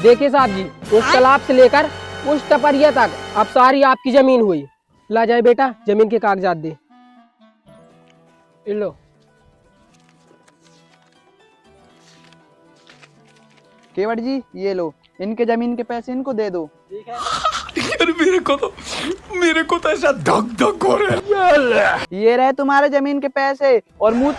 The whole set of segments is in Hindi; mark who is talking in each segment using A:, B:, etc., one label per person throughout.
A: देखिए साहब जी, उस तालाब से लेकर उस टपरिया तक अब सारी आपकी जमीन हुई। ला जाए बेटा, जमीन के कागजात दे। लो।
B: केवट जी ये लो, इनके जमीन के पैसे इनको दे दो।
A: ठीक है।
C: यार मेरे को तो ऐसा धक धक हो रहा है।
B: ये रहे तुम्हारे जमीन के पैसे, और मुंह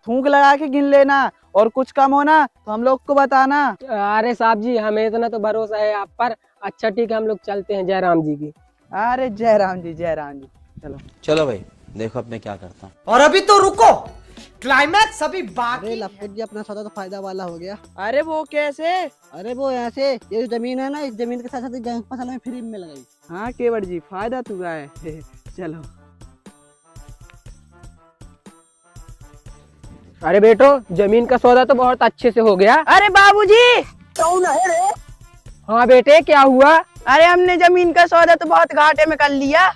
B: थूक लगा के गिन लेना, और कुछ कम होना तो हम लोग को बताना।
A: अरे साहब जी, हमें इतना तो भरोसा है आप पर। अच्छा ठीक है, हम लोग चलते हैं जय राम जी की।
B: अरे जय राम जी, जय राम जी। चलो
D: चलो भाई, देखो अब मैं क्या करता हूँ।
E: और अभी तो रुको, क्लाइमैक्स अभी बाकी।
F: अरे लपट जी, अपना सौदा तो फायदा वाला हो गया।
B: अरे वो कैसे?
F: अरे वो ऐसे, ये जो जमीन है ना, इस जमीन के साथ साथ गेहूं की फसल में फ्री में लगाई।
B: हाँ केवट जी, फायदा तो हुआ है। चलो।
A: अरे बेटो, जमीन का सौदा तो बहुत अच्छे से हो गया।
G: अरे बाबूजी,
A: हाँ बेटे, क्या हुआ?
G: अरे हमने जमीन का सौदा तो बहुत घाटे में कर लिया।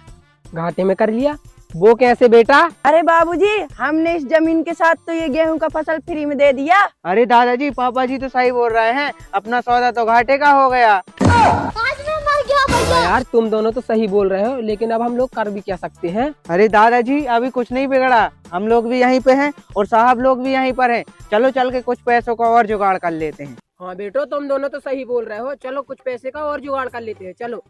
A: घाटे में कर लिया? वो कैसे बेटा?
G: अरे बाबूजी, हमने इस जमीन के साथ तो ये गेहूं का फसल फ्री में दे दिया।
B: अरे दादाजी, पापा जी तो सही बोल रहे हैं, अपना सौदा तो घाटे का हो गया।
A: हाँ यार, तुम दोनों तो सही बोल रहे हो, लेकिन अब हम लोग कर भी क्या सकते हैं?
B: अरे दादाजी, अभी कुछ नहीं बिगड़ा, हम लोग भी यहीं पे हैं और साहब लोग भी यहीं पर हैं। चलो चल के कुछ पैसों का और जुगाड़ कर लेते हैं।
A: हाँ बेटो, तुम दोनों तो सही बोल रहे हो। चलो कुछ पैसे का और जुगाड़ कर लेते हैं। चलो।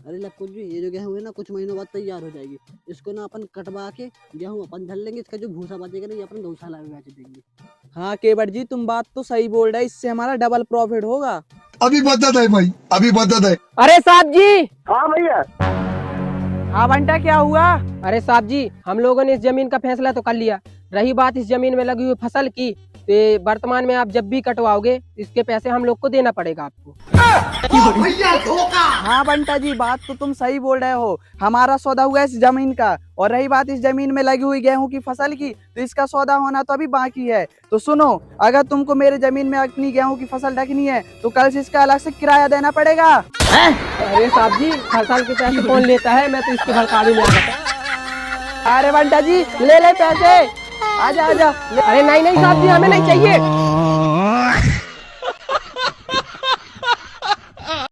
F: अरे लपट जी, ये जो गेहूं है ना, कुछ महीनों बाद तैयार हो जाएगी। इसको ना अपन कटवा के गेहूं अपन धर लेंगे, इसका जो भूसा बचेगा ना, ये अपन गौशाला में बेच देंगे।
B: हाँ केवट जी, तुम बात तो सही बोल रहे, इससे हमारा डबल प्रॉफिट होगा।
C: अभी मदद है भाई, अभी मदद है।
A: अरे साहब जी।
B: हाँ बंटा, क्या हुआ?
A: अरे साहब जी, हम लोगों ने इस जमीन का फैसला तो कर लिया। रही बात इस जमीन में लगी हुई फसल की, तो वर्तमान में आप जब भी कटवाओगे, इसके पैसे हम लोग को देना पड़ेगा आपको।
B: हाँ बंटा जी, बात तो तुम सही बोल रहे हो, हमारा सौदा हुआ इस जमीन का, और रही बात इस जमीन में लगी हुई गेहूं की फसल की, तो इसका सौदा होना तो अभी बाकी है। तो सुनो, अगर तुमको मेरे जमीन में अपनी गेहूं की फसल रखनी है, तो कल से इसका अलग से किराया देना पड़ेगा।
A: अरे साहब जी, फसल के पैसे कौन लेता है? मैं तो इसके भड़कावे में आ गया।
B: अरे बंटा जी, ले ले पैसे, आजा आजा।
A: अरे नहीं नहीं साहब जी, हमें नहीं चाहिए।